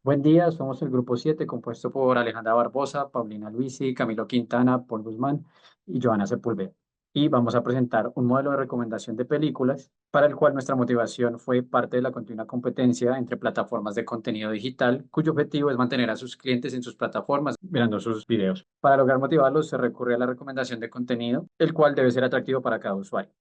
Buen día, somos el grupo 7 compuesto por Alejandra Barbosa, Paulina Luisi, Camilo Quintana, Paul Guzmán y Joana Sepúlveda. Y vamos a presentar un modelo de recomendación de películas para el cual nuestra motivación fue parte de la continua competencia entre plataformas de contenido digital, cuyo objetivo es mantener a sus clientes en sus plataformas mirando sus videos. Para lograr motivarlos se recurre a la recomendación de contenido, el cual debe ser atractivo para cada usuario.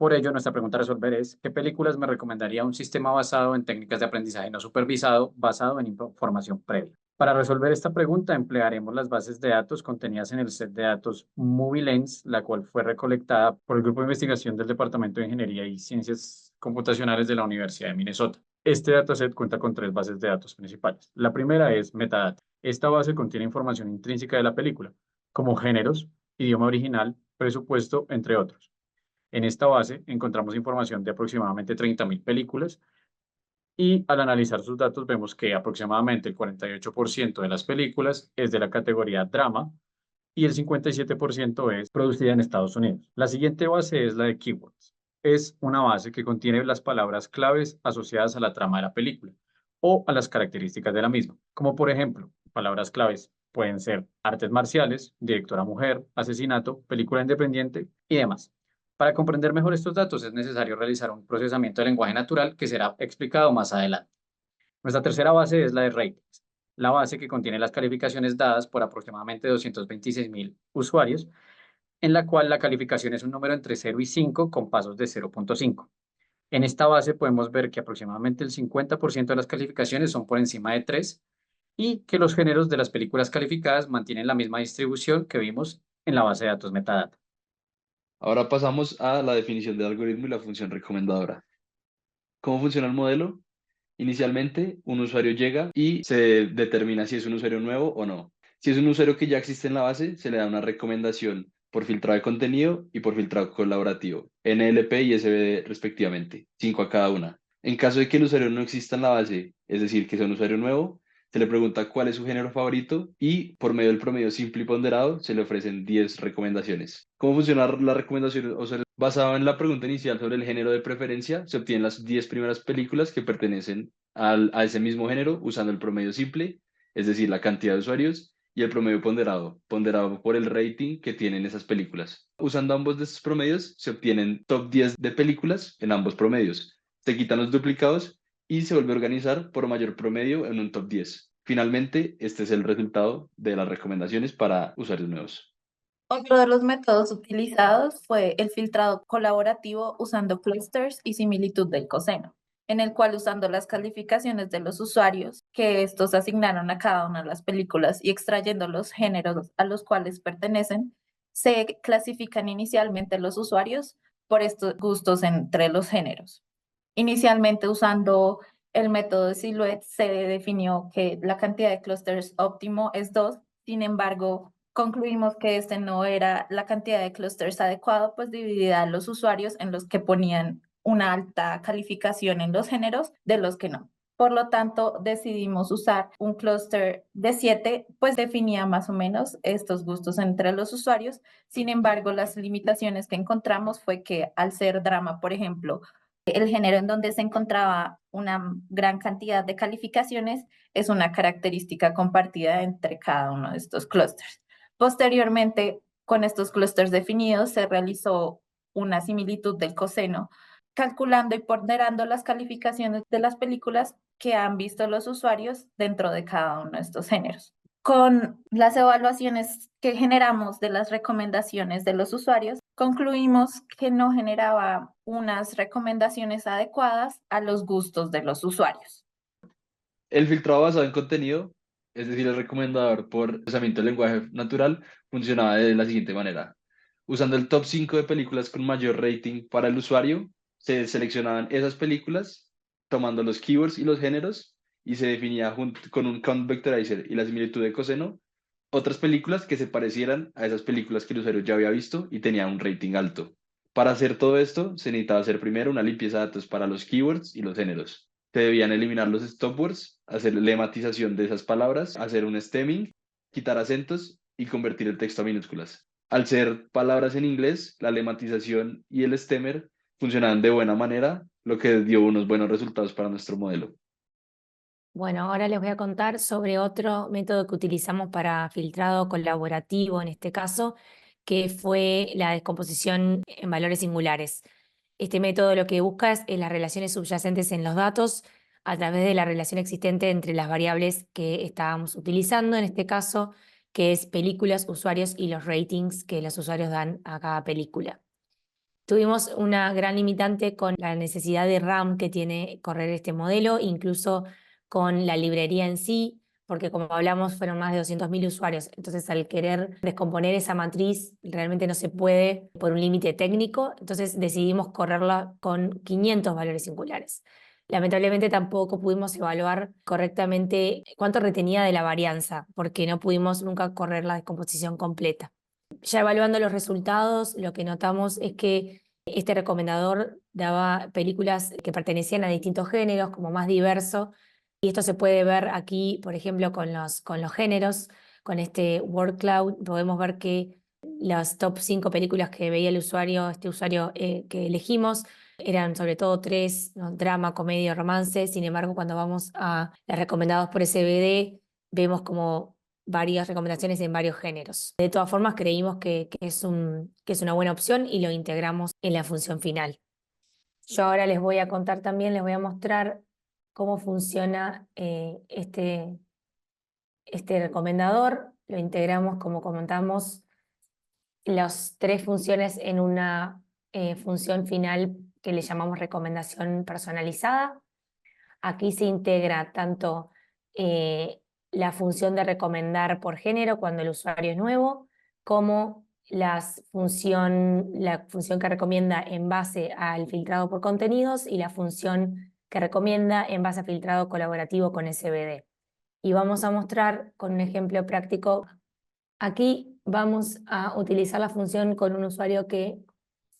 Por ello, nuestra pregunta a resolver es, ¿qué películas me recomendaría un sistema basado en técnicas de aprendizaje no supervisado, basado en información previa? Para resolver esta pregunta, emplearemos las bases de datos contenidas en el set de datos MovieLens, la cual fue recolectada por el Grupo de Investigación del Departamento de Ingeniería y Ciencias Computacionales de la Universidad de Minnesota. Este dataset cuenta con tres bases de datos principales. La primera es metadata. Esta base contiene información intrínseca de la película, como géneros, idioma original, presupuesto, entre otros. En esta base encontramos información de aproximadamente 30.000 películas y al analizar sus datos vemos que aproximadamente el 48% de las películas es de la categoría drama y el 57% es producida en Estados Unidos. La siguiente base es la de keywords. Es una base que contiene las palabras claves asociadas a la trama de la película o a las características de la misma, como por ejemplo, palabras claves pueden ser artes marciales, directora mujer, asesinato, película independiente y demás. Para comprender mejor estos datos es necesario realizar un procesamiento de lenguaje natural que será explicado más adelante. Nuestra tercera base es la de ratings, la base que contiene las calificaciones dadas por aproximadamente 226.000 usuarios, en la cual la calificación es un número entre 0 y 5 con pasos de 0.5. En esta base podemos ver que aproximadamente el 50% de las calificaciones son por encima de 3 y que los géneros de las películas calificadas mantienen la misma distribución que vimos en la base de datos metadata. Ahora pasamos a la definición del algoritmo y la función recomendadora. ¿Cómo funciona el modelo? Inicialmente, un usuario llega y se determina si es un usuario nuevo o no. Si es un usuario que ya existe en la base, se le da una recomendación por filtrado de contenido y por filtrado colaborativo, NLP y SBD respectivamente, 5 a cada una. En caso de que el usuario no exista en la base, es decir, que sea un usuario nuevo, se le pregunta cuál es su género favorito y por medio del promedio simple y ponderado se le ofrecen 10 recomendaciones. ¿Cómo funciona la recomendación? O sea, basado en la pregunta inicial sobre el género de preferencia, se obtienen las 10 primeras películas que pertenecen a ese mismo género usando el promedio simple, es decir, la cantidad de usuarios, y el promedio ponderado, ponderado por el rating que tienen esas películas. Usando ambos de estos promedios, se obtienen top 10 de películas en ambos promedios. Se quitan los duplicados y se vuelve a organizar por mayor promedio en un top 10. Finalmente, este es el resultado de las recomendaciones para usuarios nuevos. Otro de los métodos utilizados fue el filtrado colaborativo usando clusters y similitud del coseno, en el cual usando las calificaciones de los usuarios que estos asignaron a cada una de las películas y extrayendo los géneros a los cuales pertenecen, se clasifican inicialmente los usuarios por estos gustos entre los géneros. Inicialmente usando el método de Silhouette se definió que la cantidad de clusters óptimo es 2. Sin embargo, concluimos que este no era la cantidad de clusters adecuado, pues dividida a los usuarios en los que ponían una alta calificación en los géneros de los que no. Por lo tanto, decidimos usar un clúster de 7, pues definía más o menos estos gustos entre los usuarios. Sin embargo, las limitaciones que encontramos fue que al ser drama, por ejemplo, el género en donde se encontraba una gran cantidad de calificaciones es una característica compartida entre cada uno de estos clústeres. Posteriormente, con estos clústeres definidos, se realizó una similitud del coseno, calculando y ponderando las calificaciones de las películas que han visto los usuarios dentro de cada uno de estos géneros. Con las evaluaciones que generamos de las recomendaciones de los usuarios, concluimos que no generaba unas recomendaciones adecuadas a los gustos de los usuarios. El filtrado basado en contenido, es decir, el recomendador por procesamiento del lenguaje natural, funcionaba de la siguiente manera. Usando el top 5 de películas con mayor rating para el usuario, se seleccionaban esas películas, tomando los keywords y los géneros, y se definía con un count vectorizer y la similitud de coseno otras películas que se parecieran a esas películas que el usuario ya había visto y tenía un rating alto. Para hacer todo esto, se necesitaba hacer primero una limpieza de datos para los keywords y los géneros. Se debían eliminar los stopwords, hacer lematización de esas palabras, hacer un stemming, quitar acentos y convertir el texto a minúsculas. Al ser palabras en inglés, la lematización y el stemmer funcionaban de buena manera, lo que dio unos buenos resultados para nuestro modelo. Bueno, ahora les voy a contar sobre otro método que utilizamos para filtrado colaborativo, en este caso, que fue la descomposición en valores singulares. Este método lo que busca es las relaciones subyacentes en los datos a través de la relación existente entre las variables que estábamos utilizando, en este caso, que es películas, usuarios y los ratings que los usuarios dan a cada película. Tuvimos una gran limitante con la necesidad de RAM que tiene correr este modelo, incluso con la librería en sí, porque como hablamos fueron más de 200.000 usuarios. Entonces, al querer descomponer esa matriz, realmente no se puede por un límite técnico. Entonces, decidimos correrla con 500 valores singulares. Lamentablemente tampoco pudimos evaluar correctamente cuánto retenía de la varianza, porque no pudimos nunca correr la descomposición completa. Ya evaluando los resultados, lo que notamos es que este recomendador daba películas que pertenecían a distintos géneros, como más diverso, y esto se puede ver aquí, por ejemplo, con los géneros. Con este word cloud podemos ver que las top 5 películas que veía el usuario, este usuario que elegimos, eran sobre todo 3, ¿no? Drama, comedia, romance. Sin embargo, cuando vamos a las recomendados por SBD, vemos como varias recomendaciones en varios géneros. De todas formas, creímos que es una buena opción y lo integramos en la función final. Yo ahora les voy a contar también, les voy a mostrar cómo funciona este recomendador. Lo integramos, como comentamos, las 3 funciones en una función final que le llamamos recomendación personalizada. Aquí se integra tanto la función de recomendar por género cuando el usuario es nuevo, como la función que recomienda en base al filtrado por contenidos y la función que recomienda en base a filtrado colaborativo con SBD. Y vamos a mostrar con un ejemplo práctico. Aquí vamos a utilizar la función con un usuario que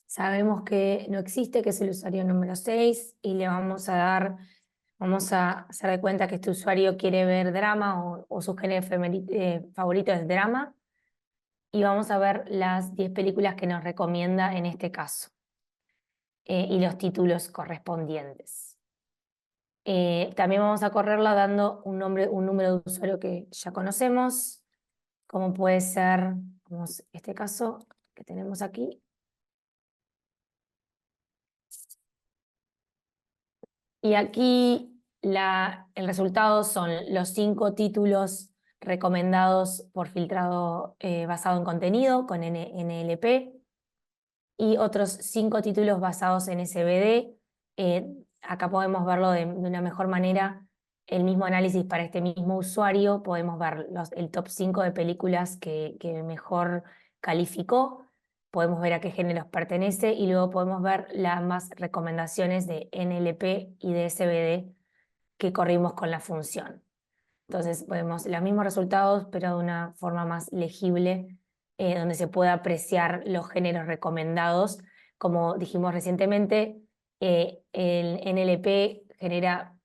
sabemos que no existe, que es el usuario número 6, y le vamos a hacer de cuenta que este usuario quiere ver drama o su género favorito es drama, y vamos a ver las 10 películas que nos recomienda en este caso y los títulos correspondientes. También vamos a correrla dando un número de usuario que ya conocemos, como puede ser, como este caso que tenemos aquí. Y aquí el resultado son los 5 títulos recomendados por filtrado basado en contenido con NLP y otros 5 títulos basados en SBD. Acá podemos verlo de una mejor manera, el mismo análisis para este mismo usuario. Podemos ver el top 5 de películas que mejor calificó. Podemos ver a qué géneros pertenece y luego podemos ver las más recomendaciones de NLP y de SBD que corrimos con la función. Entonces vemos los mismos resultados, pero de una forma más legible, donde se puede apreciar los géneros recomendados. Como dijimos recientemente, el NLP genera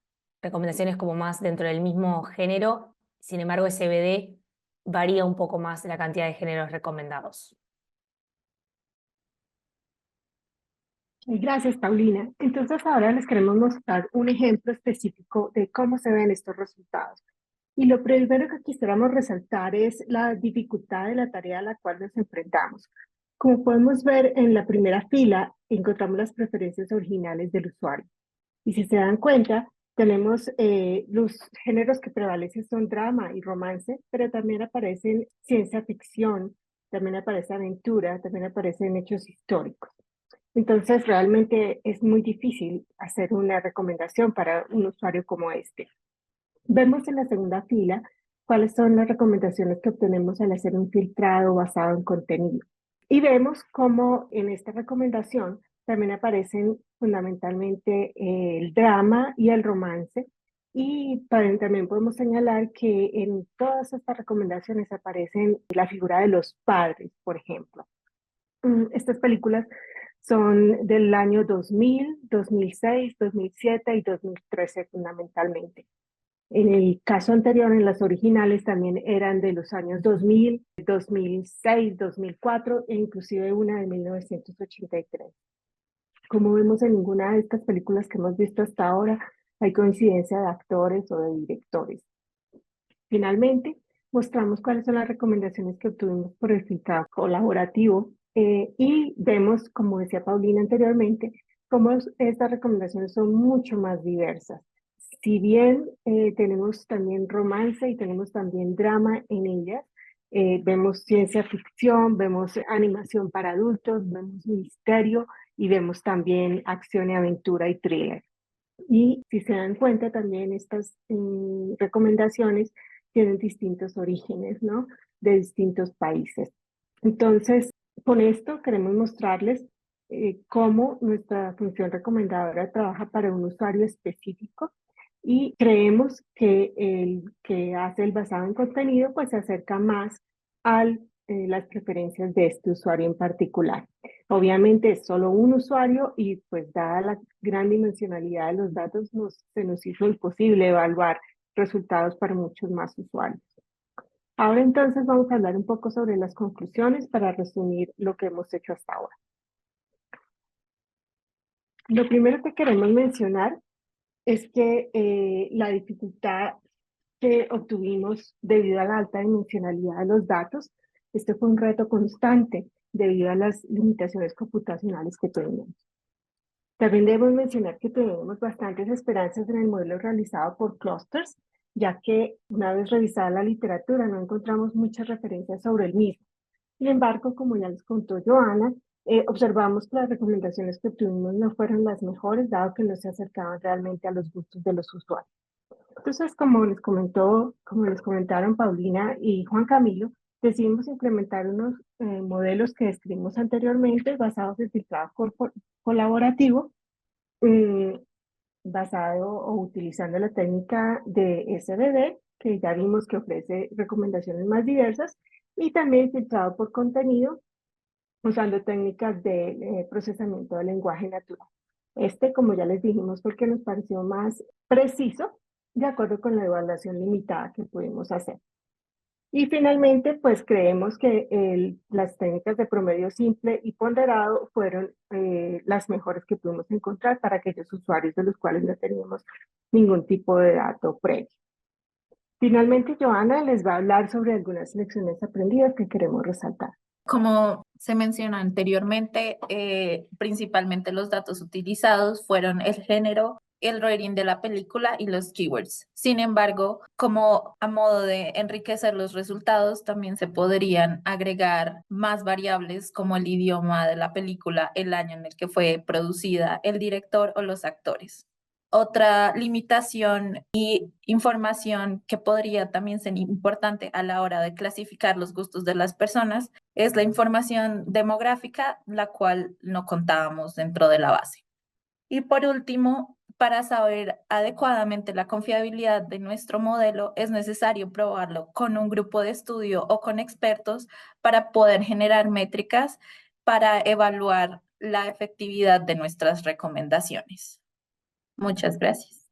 recomendaciones como más dentro del mismo género, sin embargo SBD varía un poco más la cantidad de géneros recomendados. Gracias, Paulina. Entonces ahora les queremos mostrar un ejemplo específico de cómo se ven estos resultados. Y lo primero que quisiéramos resaltar es la dificultad de la tarea a la cual nos enfrentamos. Como podemos ver en la primera fila, encontramos las preferencias originales del usuario. Y si se dan cuenta, tenemos los géneros que prevalecen son drama y romance, pero también aparecen ciencia ficción, también aparece aventura, también aparecen hechos históricos. Entonces, realmente es muy difícil hacer una recomendación para un usuario como este. Vemos en la segunda fila cuáles son las recomendaciones que obtenemos al hacer un filtrado basado en contenido. Y vemos cómo en esta recomendación también aparecen fundamentalmente el drama y el romance. Y también podemos señalar que en todas estas recomendaciones aparecen la figura de los padres, por ejemplo. Estas películas son del año 2000, 2006, 2007 y 2013 fundamentalmente. En el caso anterior, en las originales también eran de los años 2000, 2006, 2004 e inclusive una de 1983. Como vemos en ninguna de estas películas que hemos visto hasta ahora, hay coincidencia de actores o de directores. Finalmente, mostramos cuáles son las recomendaciones que obtuvimos por el filtrado colaborativo y vemos, como decía Paulina anteriormente, cómo estas recomendaciones son mucho más diversas. Si bien tenemos también romance y tenemos también drama en ellas, vemos ciencia ficción, vemos animación para adultos, vemos misterio y vemos también acción y aventura y thriller. Y si se dan cuenta también estas recomendaciones tienen distintos orígenes, ¿no? De distintos países. Entonces, con esto queremos mostrarles cómo nuestra función recomendadora trabaja para un usuario específico y creemos que el que hace el basado en contenido pues se acerca más a las preferencias de este usuario en particular. Obviamente es solo un usuario y pues dada la gran dimensionalidad de los datos se nos hizo imposible evaluar resultados para muchos más usuarios. Ahora entonces vamos a hablar un poco sobre las conclusiones para resumir lo que hemos hecho hasta ahora. Lo primero que queremos mencionar es que la dificultad que obtuvimos debido a la alta dimensionalidad de los datos, este fue un reto constante debido a las limitaciones computacionales que teníamos. También debemos mencionar que tenemos bastantes esperanzas en el modelo realizado por Clusters, ya que una vez revisada la literatura no encontramos muchas referencias sobre el mismo. Sin embargo, como ya les contó Joana, observamos que las recomendaciones que obtuvimos no fueron las mejores, dado que no se acercaban realmente a los gustos de los usuarios. Entonces, como les comentaron Paulina y Juan Camilo, decidimos implementar unos modelos que describimos anteriormente basados en filtrado colaborativo, basado o utilizando la técnica de SVD, que ya vimos que ofrece recomendaciones más diversas, y también filtrado por contenido, usando técnicas de procesamiento de lenguaje natural. Como ya les dijimos, porque nos pareció más preciso, de acuerdo con la evaluación limitada que pudimos hacer. Y finalmente, pues creemos que las técnicas de promedio simple y ponderado fueron las mejores que pudimos encontrar para aquellos usuarios de los cuales no teníamos ningún tipo de dato previo. Finalmente, Joana les va a hablar sobre algunas lecciones aprendidas que queremos resaltar. Como se mencionó anteriormente, principalmente los datos utilizados fueron el género, el rating de la película y los keywords. Sin embargo, como a modo de enriquecer los resultados, también se podrían agregar más variables como el idioma de la película, el año en el que fue producida, el director o los actores. Otra limitación y información que podría también ser importante a la hora de clasificar los gustos de las personas es la información demográfica, la cual no contábamos dentro de la base. Y por último, para saber adecuadamente la confiabilidad de nuestro modelo, es necesario probarlo con un grupo de estudio o con expertos para poder generar métricas para evaluar la efectividad de nuestras recomendaciones. Muchas gracias.